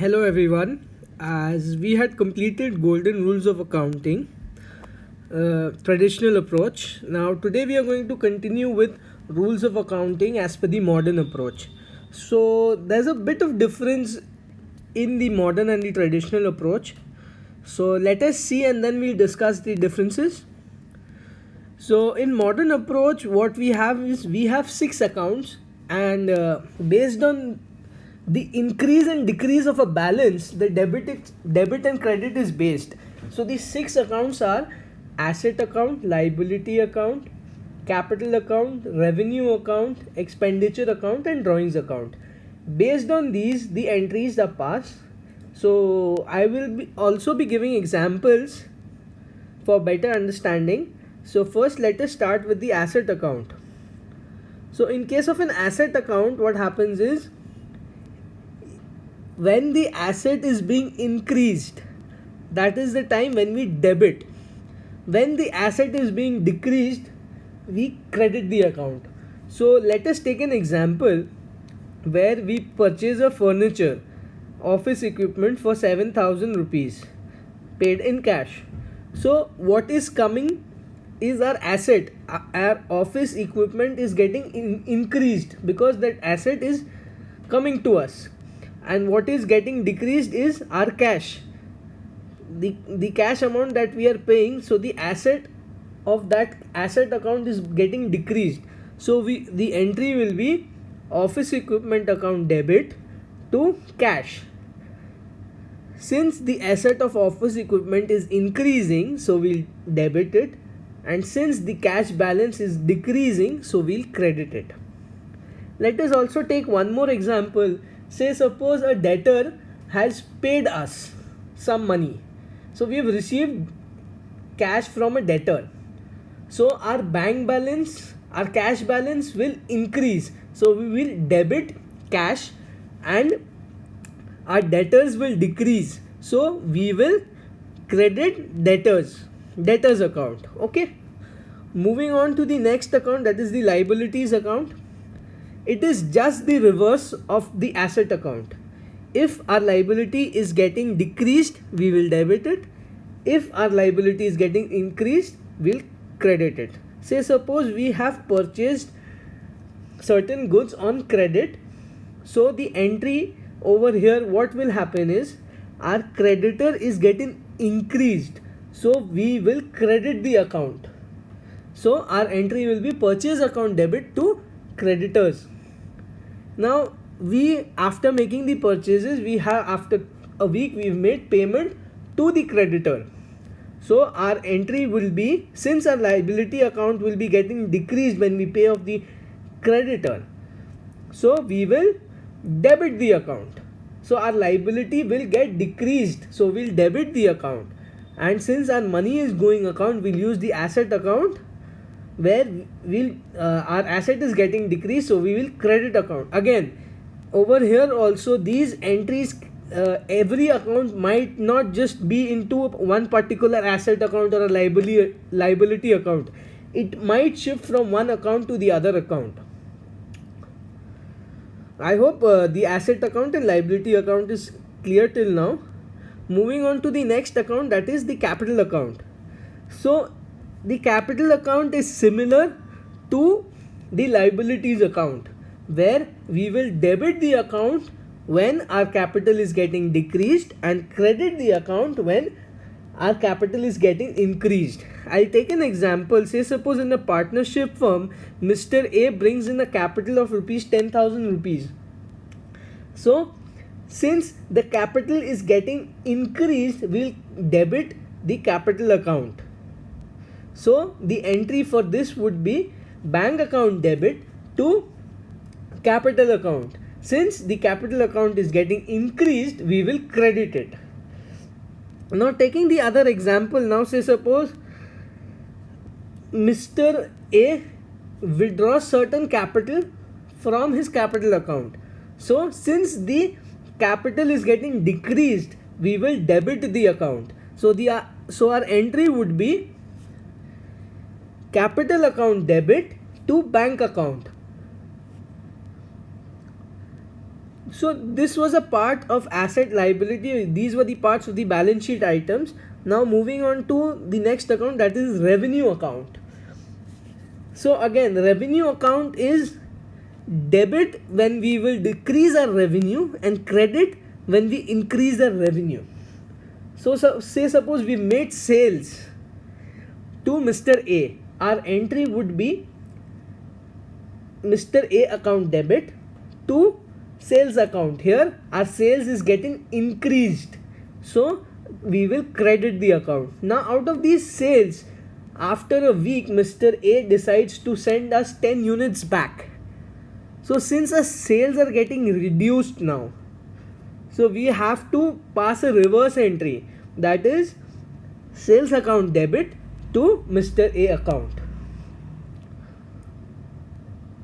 Hello everyone. As we had completed golden rules of accounting, traditional approach. Now today we are going to continue with rules of accounting as per the modern approach. So there's a bit of difference in the modern and the traditional approach. So let us see and then we'll discuss the differences. So in modern approach, what we have is we have six accounts, and based on the increase and decrease of a balance, the debit and credit is based. So these six accounts are asset account, liability account, capital account, revenue account, expenditure account, and drawings account. Based on these, the entries are passed. So I will also be giving examples for better understanding. So first let us start with the asset account. So in case of an asset account, what happens is when the asset is being increased, that is the time when we debit. When the asset is being decreased, we credit the account. So let us take an example where we purchase a furniture, office equipment for 7,000 rupees paid in cash. So what is coming is our asset. Our office equipment is getting increased because that asset is coming to us, and what is getting decreased is our cash, the cash amount that we are paying. So the asset of that asset account is getting decreased. So the entry will be office equipment account debit to cash. Since the asset of office equipment is increasing, so we'll debit it, and since the cash balance is decreasing, so we'll credit it. Let us also take one more example. Say suppose a debtor has paid us some money. So we have received cash from a debtor. So our bank balance, our cash balance will increase. So we will debit cash and our debtors will decrease. So we will credit debtors account. Okay. Moving on to the next account, that is the liabilities account. It is just the reverse of the asset account. If our liability is getting decreased, we will debit it. If our liability is getting increased, we'll credit it. Say suppose we have purchased certain goods on credit. So the entry over here, what will happen is our creditor is getting increased. So we will credit the account. So our entry will be purchase account debit to creditors. Now we, after making the purchases, we have, after a week, we've made payment to the creditor. So our entry will be, since our liability account will be getting decreased when we pay off the creditor, so we will debit the account. So our liability will get decreased, so we'll debit the account. And since our money is going account, we'll use the asset account where our asset is getting decreased, so we will credit account. Again, over here also these entries, every account might not just be into one particular asset account or a liability account. It might shift from one account to the other account. I hope the asset account and liability account is clear till now. Moving on to the next account, that is the capital account. So the capital account is similar to the liabilities account, where we will debit the account when our capital is getting decreased and credit the account when our capital is getting increased. I'll take an example. Say suppose in a partnership firm, Mr. A brings in a capital of rupees 10,000 rupees. So since the capital is getting increased, we'll debit the capital account. So the entry for this would be bank account debit to capital account. Since the capital account is getting increased, we will credit it. Now taking the other example, now say suppose Mr. A withdraws certain capital from his capital account. So since the capital is getting decreased, we will debit the account. So our entry would be capital account debit to bank account. So this was a part of asset liability. These were the parts of the balance sheet items. Now moving on to the next account, that is revenue account. So again, revenue account is debit when we will decrease our revenue and credit when we increase our revenue. So say suppose we made sales to Mr. A. Our entry would be Mr. A account debit to sales account. Here our sales is getting increased, so we will credit the account. Now out of these sales, after a week Mr. A decides to send us 10 units back. So since our sales are getting reduced now, so we have to pass a reverse entry, that is sales account debit to Mr. A account.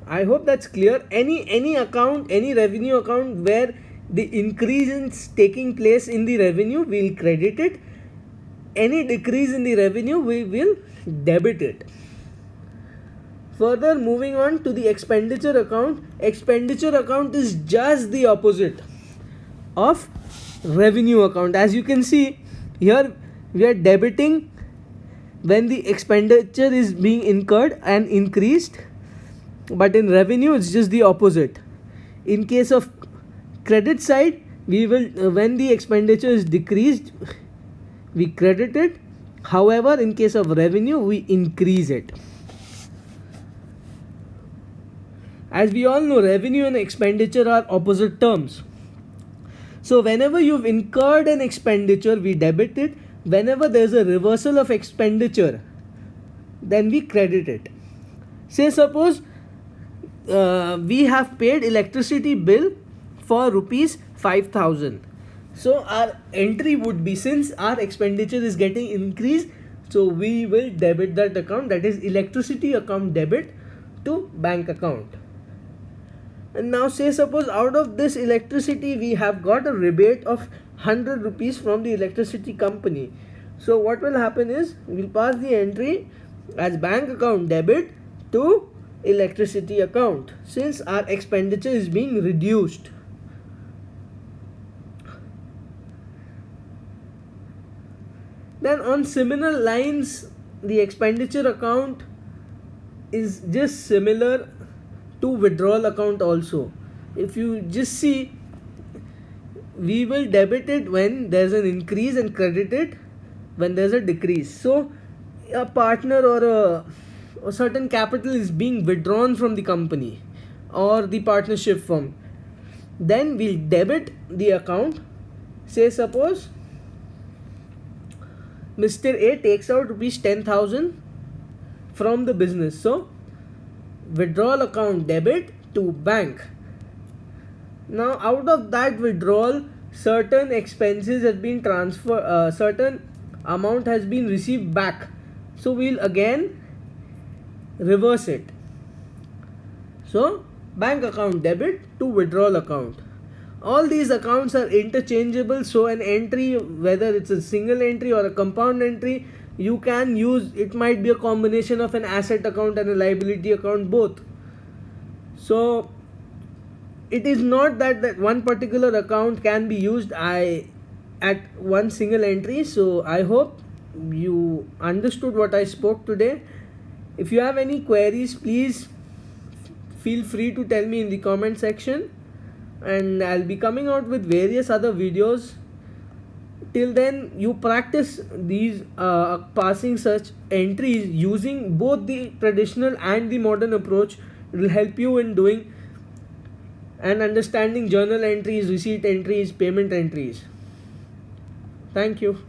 I hope that's clear. Any account, any revenue account where the increase is taking place in the revenue, we'll credit it. Any decrease in the revenue, we will debit it. Further, moving on to the expenditure account. Expenditure account is just the opposite of revenue account. As you can see here, we are debiting when the expenditure is being incurred and increased, but in revenue it's just the opposite. In case of credit side, we will when the expenditure is decreased, we credit it. However, in case of revenue, we increase it. As we all know, revenue and expenditure are opposite terms. So whenever you've incurred an expenditure, we debit it. Whenever there's a reversal of expenditure, then we credit it. Say suppose we have paid electricity bill for rupees 5,000. So our entry would be, since our expenditure is getting increased, so we will debit that account, that is electricity account debit to bank account. And now say suppose out of this electricity we have got a rebate of 100 rupees from the electricity company. So what will happen is, we'll pass the entry as bank account debit to electricity account, since our expenditure is being reduced. Then on similar lines, the expenditure account is just similar to withdrawal account also. If you just see, we will debit it when there's an increase and credit it when there's a decrease. So a partner or a certain capital is being withdrawn from the company or the partnership firm, then we'll debit the account. Say suppose Mr. A takes out rupees 10,000 from the business, so withdrawal account debit to bank. Now out of that withdrawal, certain expenses have been transferred, certain amount has been received back, so we'll again reverse it. So bank account debit to withdrawal account. All these accounts are interchangeable, so an entry, whether it's a single entry or a compound entry, you can use, it might be a combination of an asset account and a liability account, both. So it is not that one particular account can be used at one single entry. So I hope you understood what I spoke today. If you have any queries, please feel free to tell me in the comment section, and I'll be coming out with various other videos. Till then, you practice these passing such entries using both the traditional and the modern approach. It will help you in doing and understanding journal entries, receipt entries, payment entries. Thank you.